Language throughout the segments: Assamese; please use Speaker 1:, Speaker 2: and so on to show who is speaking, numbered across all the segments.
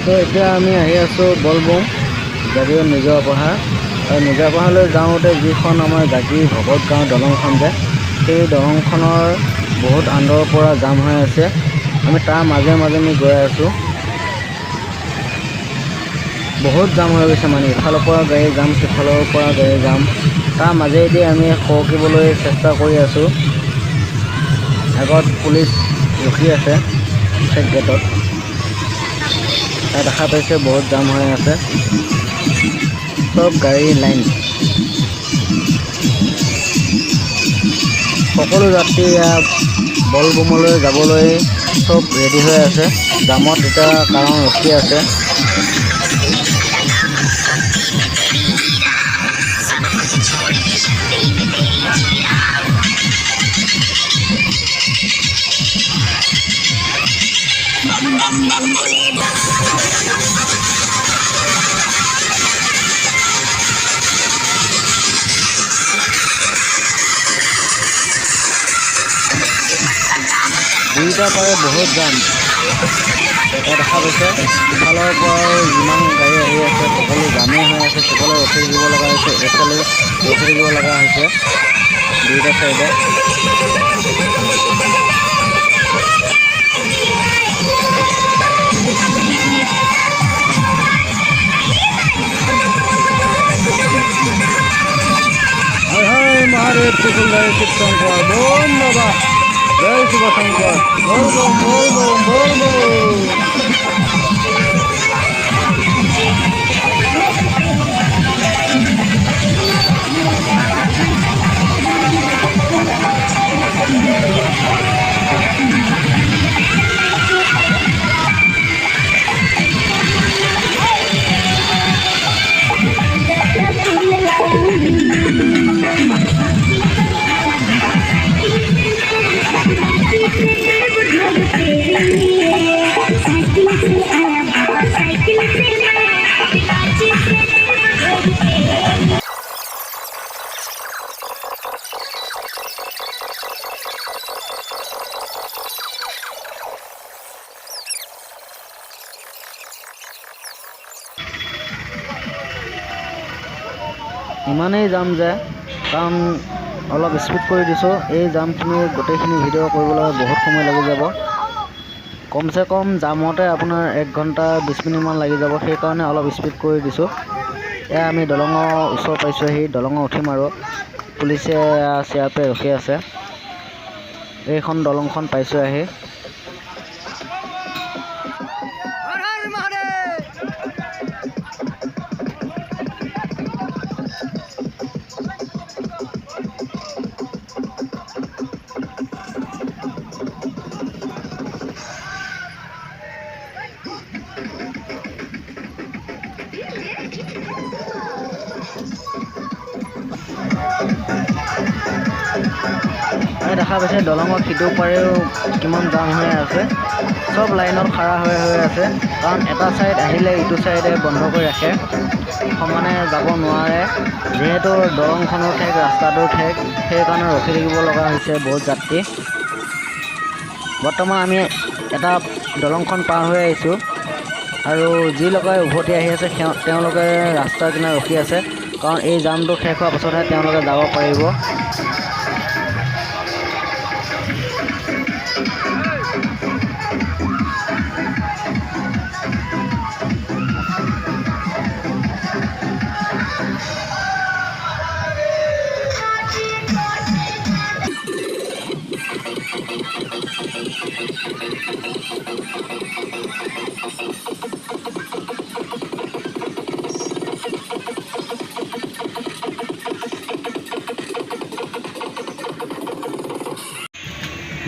Speaker 1: তো এতিয়া আমি আহি আছোঁ বলবম জাগীৰ নিজৰ পাহাৰ আৰু নিজৰ পাহাৰলৈ যাওঁতে যিখন আমাৰ জাগীৰ ভকত গাঁও দলংখন যে সেই দলংখনৰ বহুত আন্দৰৰ পৰা জাম হৈ আছে। আমি তাৰ মাজে মাজে আমি গৈ আছোঁ। বহুত জাম হৈ গৈছে, মানে ইফালৰ পৰা গাড়ী যাম, সিফালৰ পৰা গাড়ী যাম। তাৰ মাজেদি আমি সৰকিবলৈ চেষ্টা কৰি আছোঁ। আগত পুলিচ ৰখি আছে চেক গেটত। দেখা পাইছে বহুত জাম হৈ আছে, চব গাড়ীৰ লাইন। সকলো যাত্ৰী বলবমলৈ যাবলৈ চব ৰেডি হৈ আছে। জামত এতিয়া কাৰণ ৰখি আছে। দুইটা পাৰে বহুত জাম। দেখা পাইছে ইফালৰ পৰাও যিমান গাড়ী আহি আছে সকলো জামেই হৈ আছে। সকলোৱে ৰখি থাকিব লগা হৈছে, এইফালেও ৰখি থাকিব লগা হৈছে দুইটা চাইডে। हर हर महादेव त्रिशूलधारी शिव शंकर बोल बाबा जय शिव शंकर बोल बोल बोल बोल बोल बोल। ইমানেই যাম যে কাৰণ অলপ স্পীড কৰি দিছোঁ। এই জামখিনি গোটেইখিনি ভিডিঅ' কৰিবলৈ বহুত সময় লাগি যাব। কমচে কম জামতে আপোনাৰ 1 ঘণ্টা 20 মিনিটমান লাগি যাব। সেইকাৰণে অলপ স্পীড কৰি দিছোঁ। এয়া আমি দলঙৰ ওচৰ পাইছোঁহি। দলঙত উঠিম আৰু পুলিচে চিআৰপি ৰখি আছে। এইখন দলংখন পাইছোঁ আহি। দেখা পাইছে দলঙৰ সিটো পাৰেও কিমান জাম হৈ আছে। চব লাইনত খাৰা হৈ আছে, কাৰণ এটা ছাইড আহিলে ইটো ছাইডে বন্ধ কৰি ৰাখে, সমানে যাব নোৱাৰে। যিহেতু দলংখনো ঠেক, ৰাস্তাটো ঠেক, সেইকাৰণে ৰখি থাকিব লগা হৈছে বহুত যাত্ৰী। বৰ্তমান আমি এটা দলংখন পাৰ হৈ আহিছোঁ আৰু যি লোকে উভতি আহি আছে তেওঁলোকে ৰাস্তাৰ কিনাৰত ৰখি আছে, কাৰণ এই জামটো শেষ হোৱাৰ পাছতহে তেওঁলোকে যাব পাৰিব।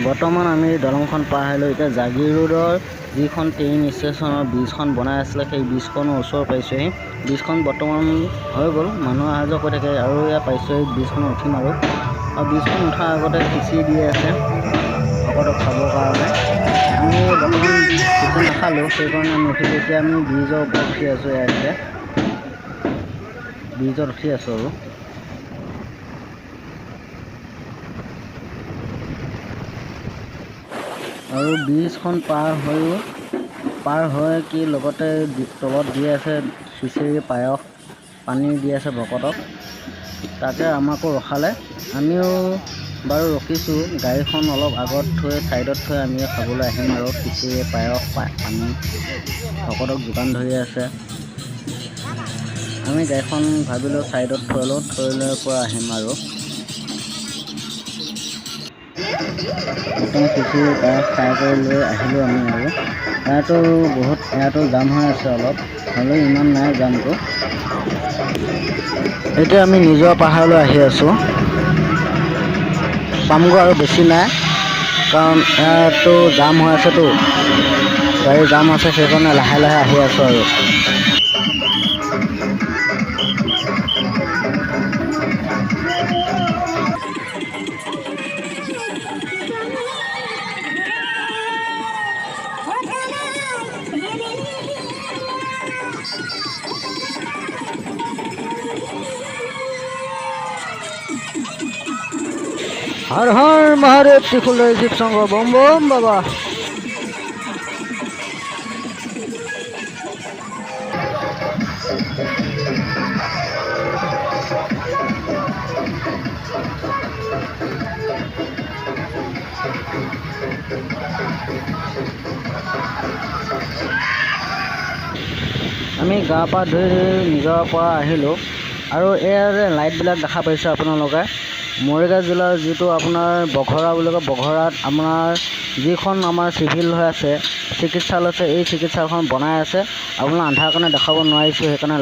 Speaker 1: বৰ্তমান আমি দলংখন পাৰ হ'লোঁ। এতিয়া জাগীৰ ৰোডৰ যিখন ট্ৰেইন ষ্টেচনৰ ব্ৰিজখন বনাই আছিলে, সেই ব্ৰিজখনৰ ওচৰ পাইছোঁহি। ব্ৰিজখন বৰ্তমান হৈ গ'ল, মানুহ অহা যোৱা কৰি থাকে আৰু এয়া পাইছোঁহি ব্ৰিজখনত উঠিম আৰু ব্ৰিজখন উঠাৰ আগতে খিচিৰি দি আছে ভকতক খাবৰ কাৰণে। আমি বৰ্তমান খিচিৰি নাখালোঁ, সেইকাৰণে আমি উঠিলোঁ। এতিয়া আমি ব্ৰিজৰ ওপৰত উঠি আছোঁ। ইয়াতে ব্ৰিজত উঠি আছোঁ আৰু ব্ৰিজখন পাৰ হৈও পাৰ হৈ কি লগতে তলত দি আছে খিচিৰি পায়স পানী দি আছে ভকতক। তাকে আমাকো ৰখালে, আমিও বাৰু ৰখিছোঁ। গাড়ীখন অলপ আগত থৈ ছাইডত থৈ আমি খাবলৈ আহিম আৰু খিচিৰি পায়স পানী ভকতক যোগান ধৰি আছে। আমি গাড়ীখন ভাবিলোঁ ছাইডত থৈ লওঁ, থৈ লৈ পৰা আহিম আৰু প্ৰথম খিচিৰি পায়স খাই কৰি লৈ আহিলোঁ আমি আৰু ইয়াতো জাম হৈ আছে অলপ, হ'লেও ইমান নাই জামটো। এতিয়া আমি নিজৰ পাহাৰলৈ আহি আছোঁ, পামগৈ আৰু বেছি নাই, কাৰণ ইয়াতো জাম হৈ আছেতো, গাড়ী জাম আছে, সেইকাৰণে লাহে লাহে আহি আছোঁ আৰু হৰ হৰ মহাদেৱ ত্ৰিশূলধাৰী শিৱ শংকৰ বম বম বাবা। আমি গা পা ধুই নিজৰ পৰা আহিলোঁ আৰু এয়া যে লাইটবিলাক দেখা পাইছে আপোনালোকে, মৰিগাঁও জিলাৰ যিটো আপোনাৰ বঘৰা বুলি কয়, বঘৰাত আপোনাৰ যিখন আমাৰ চিভিল হৈ আছে চিকিৎসালয় আছে, এই চিকিৎসালয়খন বনাই আছে। আপোনাৰ আন্ধাৰ কাৰণে দেখাব নোৱাৰিছোঁ, সেইকাৰণে